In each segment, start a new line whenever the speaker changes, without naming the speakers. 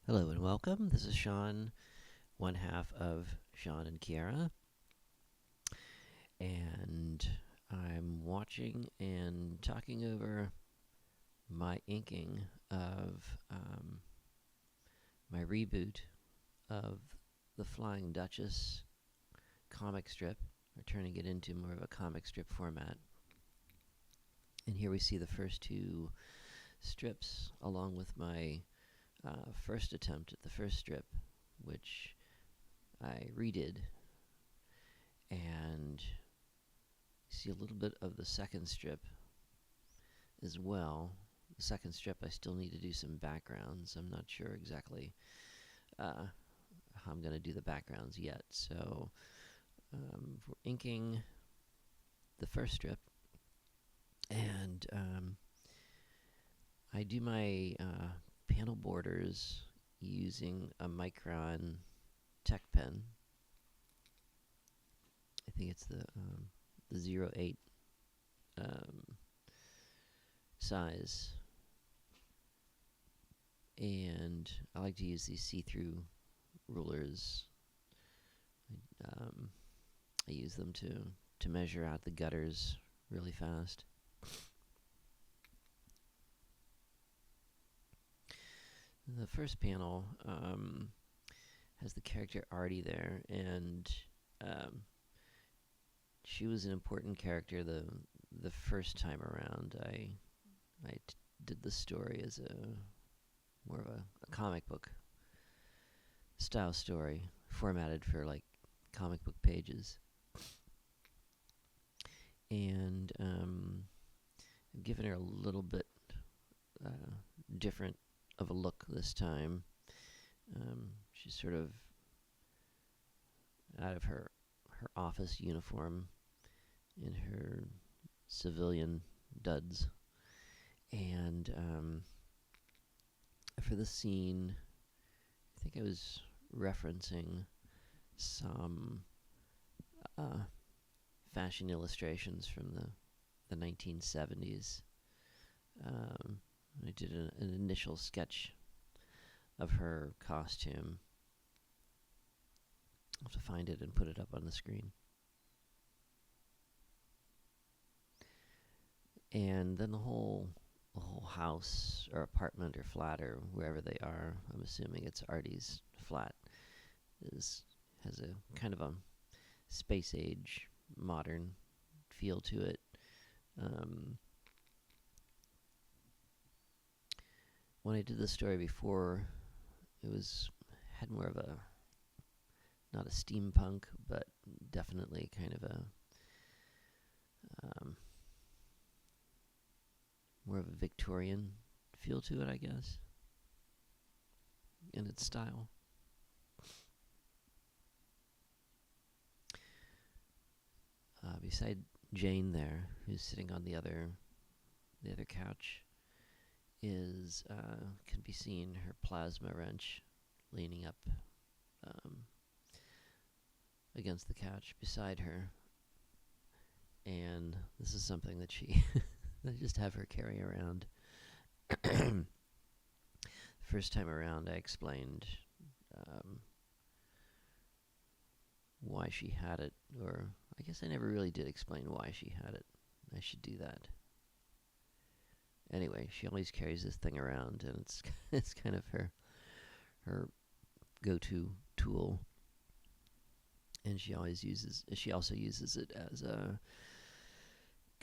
Hello and welcome. This is Sean, one half of Sean and Kiara, and I'm watching and talking over my inking of my reboot of the Flying Duchess comic strip. We're turning it into more of a comic strip format. And here we see the first two strips, along with my first attempt at the first strip, which I redid, and see a little bit of the second strip as well. The second strip, I still need to do some backgrounds. I'm not sure exactly how I'm going to do the backgrounds yet. So we're inking the first strip, and I do my panel borders using a Micron Tech pen. I think it's the 08 size, and I like to use these see-through rulers. I use them to measure out the gutters really fast. The first panel has the character Artie there, and she was an important character the first time around. I did the story as more of a comic book style story, formatted for like comic book pages, and I've given her a little bit different of a look this time. She's sort of out of her office uniform in her civilian duds. And for this scene, I think I was referencing some fashion illustrations from the 1970s. I did an initial sketch of her costume. I'll have to find it and put it up on the screen. And then the whole house or apartment or flat or wherever they are, I'm assuming it's Artie's flat, has a kind of a space age modern feel to it. When I did the story before, had more of a, not a steampunk, but definitely kind of a more of a Victorian feel to it, I guess, in its style. Beside Jane there, who's sitting on the other couch, is can be seen her plasma wrench leaning up against the couch beside her. And this is something that I just have her carry around. First time around, I explained why she had it, or I guess I never really did explain why she had it. I should do that. Anyway, she always carries this thing around, and it's kind of her go-to tool. And she also uses it as a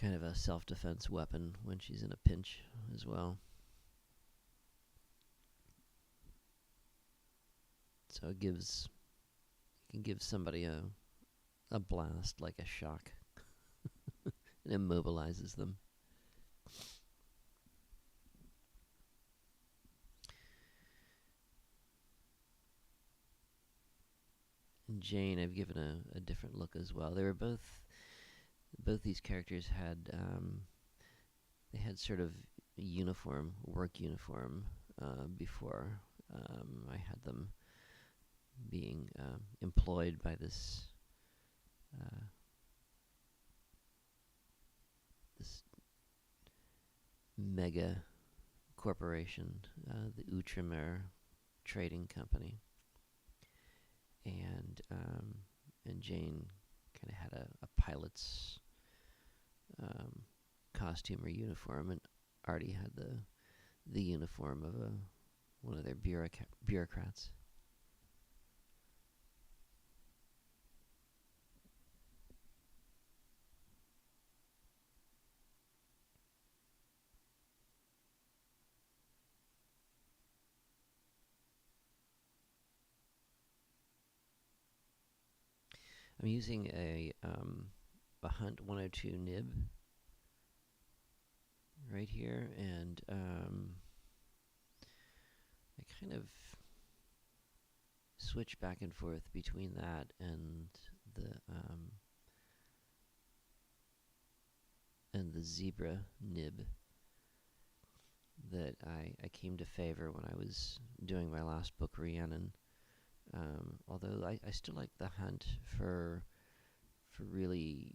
kind of a self-defense weapon when she's in a pinch as well. So it can give somebody a blast, like a shock. It immobilizes them. And Jane, I've given a different look as well. They were both these characters had they had sort of work uniform before. I had them being employed by this mega corporation, the Outremer trading company, and Jane kind of had a pilot's costume or uniform, and Artie had the uniform of one of their bureaucrats. I'm using a Hunt 102 nib right here, and I kind of switch back and forth between that and the zebra nib that I came to favor when I was doing my last book, Rhiannon. Although I still like the Hunt for really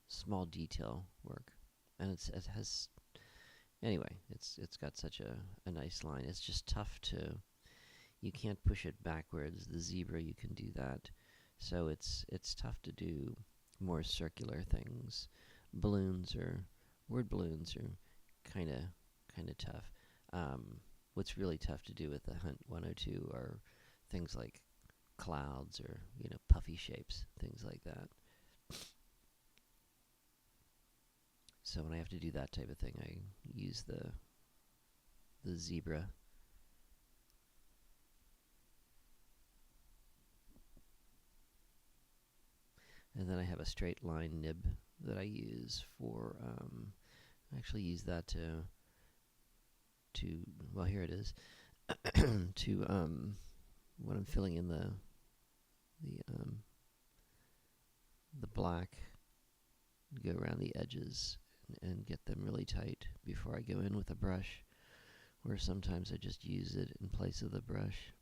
small detail work, and it has anyway. It's got such a nice line. It's just tough to. You can't push it backwards. The zebra, you can do that, so it's tough to do more circular things. Balloons or word balloons are kind of tough. What's really tough to do with the Hunt 102 are things like clouds or puffy shapes, things like that. So when I have to do that type of thing, I use the zebra. And then I have a straight line nib that I use for. I actually use that to. Well, here it is. To when I'm filling in the black, go around the edges and get them really tight before I go in with a brush, or sometimes I just use it in place of the brush.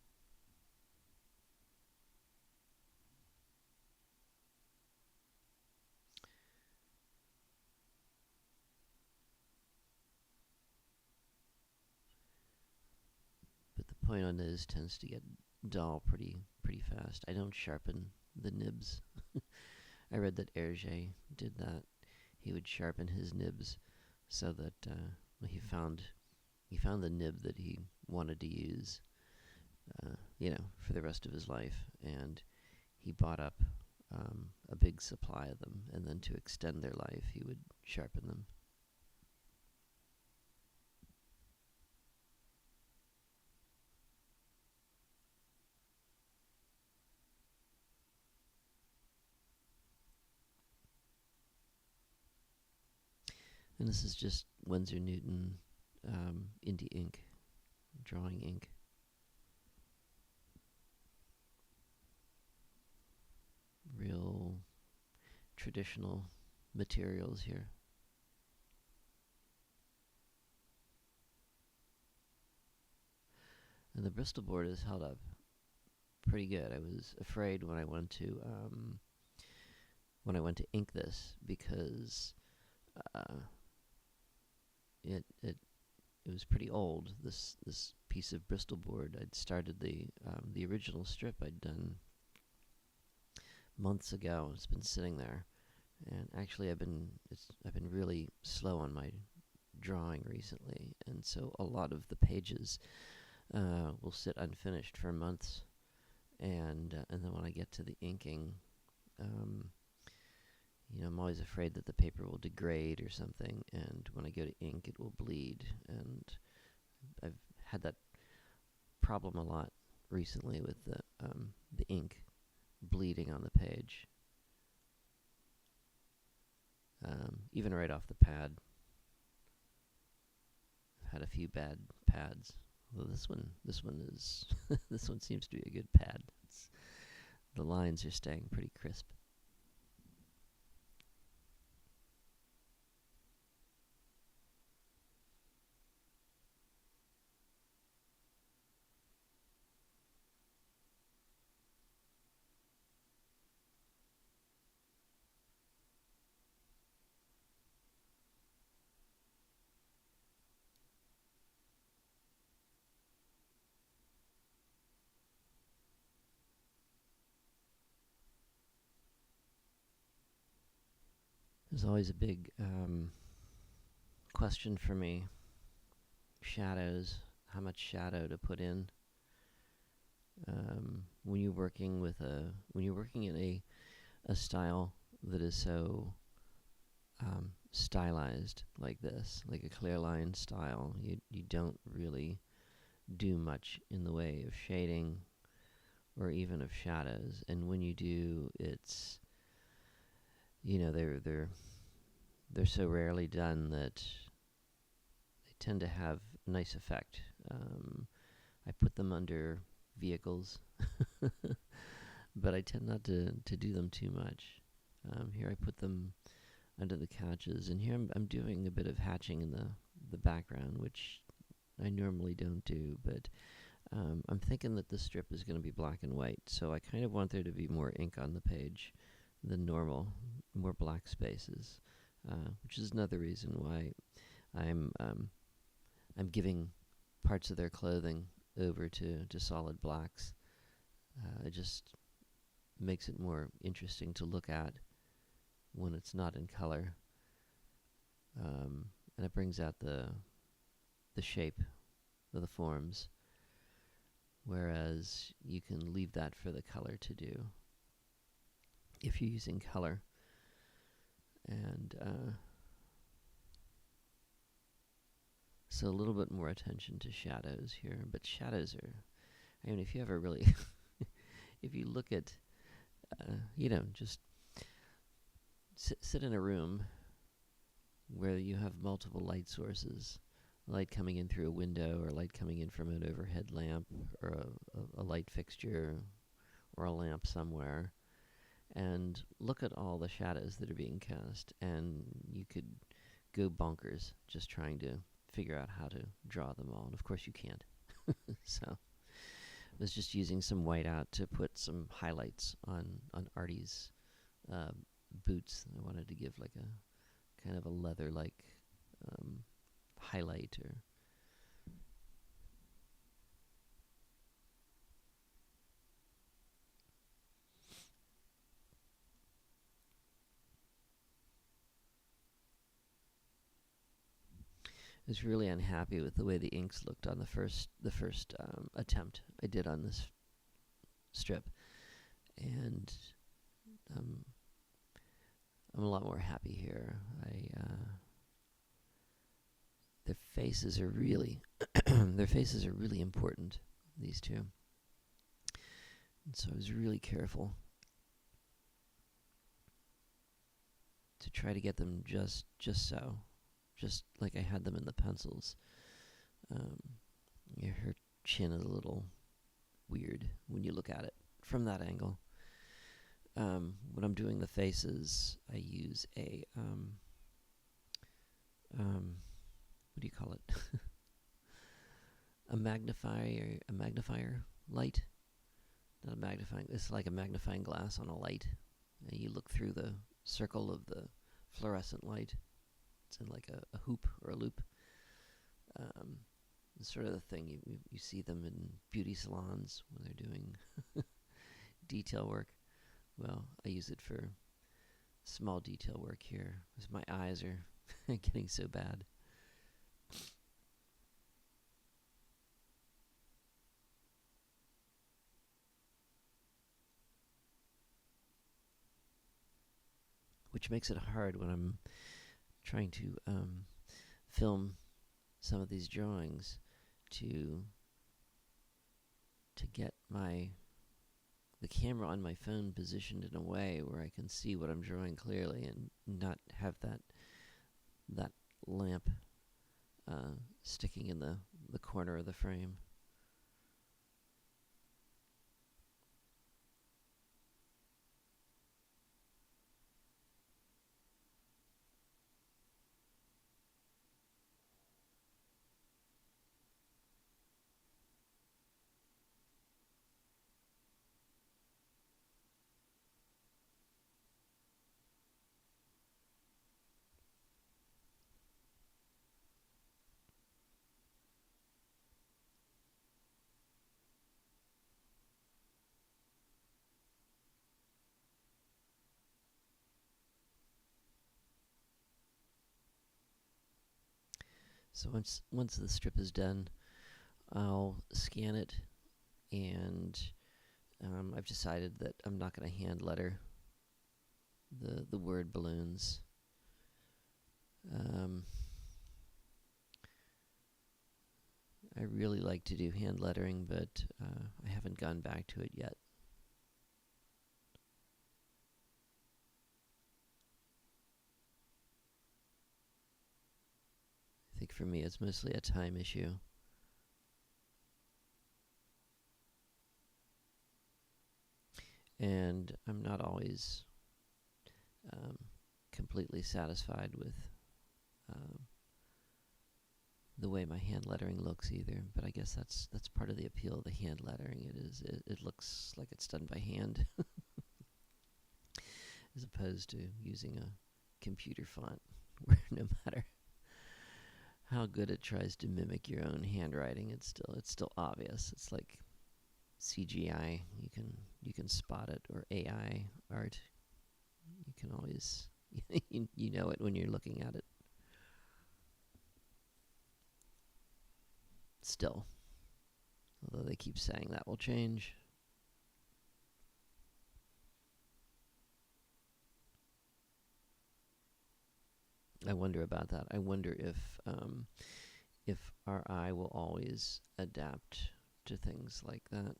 But the point on this tends to get dull pretty fast. I don't sharpen the nibs. I read that Hergé did that. He would sharpen his nibs so that he found the nib that he wanted to use, for the rest of his life, and he bought up a big supply of them, and then to extend their life, he would sharpen them. And this is just Winsor Newton Indie ink, drawing ink. Real traditional materials here. And the Bristol board has held up pretty good. I was afraid when I went to ink this, because it was pretty old. This piece of Bristol board. I'd started the original strip I'd done months ago. It's been sitting there, and actually I've been really slow on my drawing recently, and so a lot of the pages will sit unfinished for months, and then when I get to the inking, I'm always afraid that the paper will degrade or something, and when I go to ink, it will bleed. And I've had that problem a lot recently with the ink bleeding on the page, even right off the pad. I've had a few bad pads. Although this one is this one seems to be a good pad. The lines are staying pretty crisp. is always a big question for me. Shadows, how much shadow to put in when you're working in a style that is so stylized like this, like a clear line style. You don't really do much in the way of shading or even of shadows, and when you do, it's they're so rarely done that they tend to have a nice effect. I put them under vehicles, but I tend not to do them too much. Here I put them under the couches, and here I'm doing a bit of hatching in the background, which I normally don't do, but I'm thinking that this strip is going to be black and white, so I kind of want there to be more ink on the page than normal, more black spaces, which is another reason why I'm giving parts of their clothing over to solid blacks. It just makes it more interesting to look at when it's not in color, and it brings out the shape of the forms, whereas you can leave that for the color to do if you're using color. And so a little bit more attention to shadows here, but shadows are, I mean, if you ever really, if you look at, just sit in a room where you have multiple light sources, light coming in through a window or light coming in from an overhead lamp or a light fixture or a lamp somewhere, and look at all the shadows that are being cast, and you could go bonkers just trying to figure out how to draw them all, and of course you can't. So I was just using some whiteout to put some highlights on Artie's boots. I wanted to give like a kind of a leather-like highlight. Or I was really unhappy with the way the inks looked on the first attempt I did on this strip, and I'm a lot more happy here. Their faces are really their faces are really important, these two, and so I was really careful to try to get them just like I had them in the pencils. Her chin is a little weird when you look at it from that angle. When I'm doing the faces, I use a what do you call it? a magnifier light. Not a magnifying. It's like a magnifying glass on a light. And you look through the circle of the fluorescent light. It's in like a hoop or a loop. It's sort of the thing you see them in beauty salons when they're doing detail work. Well, I use it for small detail work here, because my eyes are getting so bad. Which makes it hard when I'm trying to film some of these drawings to get the camera on my phone positioned in a way where I can see what I'm drawing clearly and not have that lamp sticking in the corner of the frame. So once the strip is done, I'll scan it, and I've decided that I'm not going to hand letter the word balloons. I really like to do hand lettering, but I haven't gone back to it yet. I think for me it's mostly a time issue. And I'm not always completely satisfied with the way my hand lettering looks either. But I guess that's part of the appeal of the hand lettering. It looks like it's done by hand, as opposed to using a computer font, where no matter how good it tries to mimic your own handwriting, it's still obvious. It's like CGI. You can spot it, or AI art. You can always you know it when you're looking at it. Still, although they keep saying that will change. I wonder about that. I wonder if our eye will always adapt to things like that.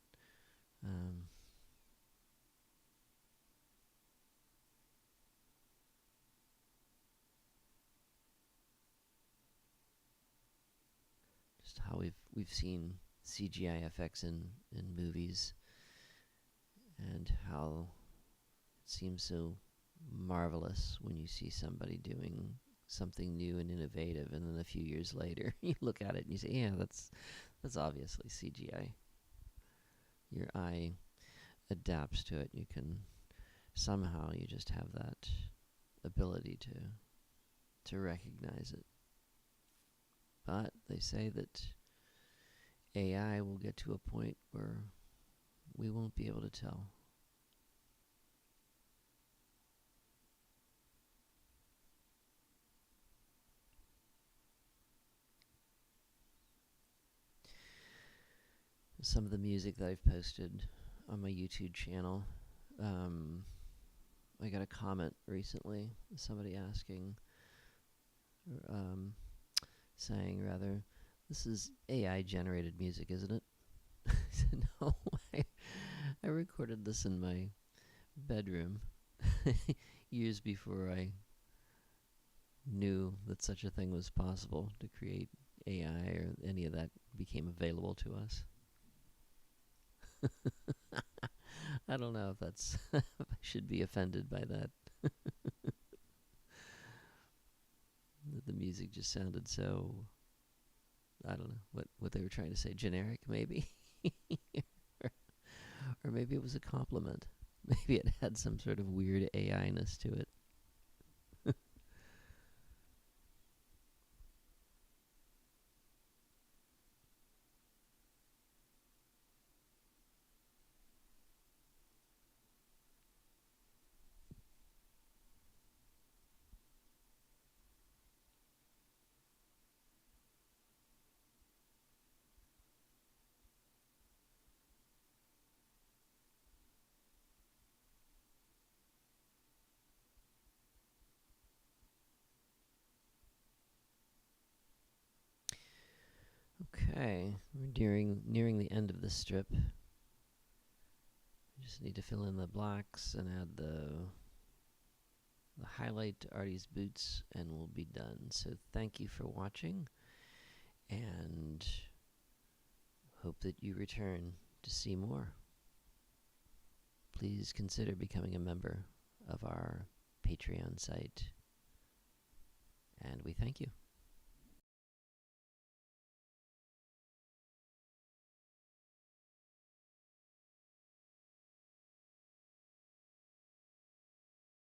Just how we've seen CGI effects in movies, and how it seems so marvelous when you see somebody doing something new and innovative, and then a few years later you look at it and you say, yeah, that's obviously CGI. Your eye adapts to it. You can somehow, you just have that ability to recognize it. But they say that AI will get to a point where we won't be able to tell. Some of the music that I've posted on my YouTube channel, I got a comment recently, somebody asking, saying rather, this is AI generated music, isn't it? I said, no, I recorded this in my bedroom years before I knew that such a thing was possible, to create AI or any of that became available to us. I don't know if that's if I should be offended by that. The music just sounded so, I don't know what they were trying to say, generic maybe. Or maybe it was a compliment. Maybe it had some sort of weird AI-ness to it. Okay, we're nearing the end of the strip. We just need to fill in the blacks and add the highlight to Artie's boots, and we'll be done. So thank you for watching, and hope that you return to see more. Please consider becoming a member of our Patreon site, and we thank you.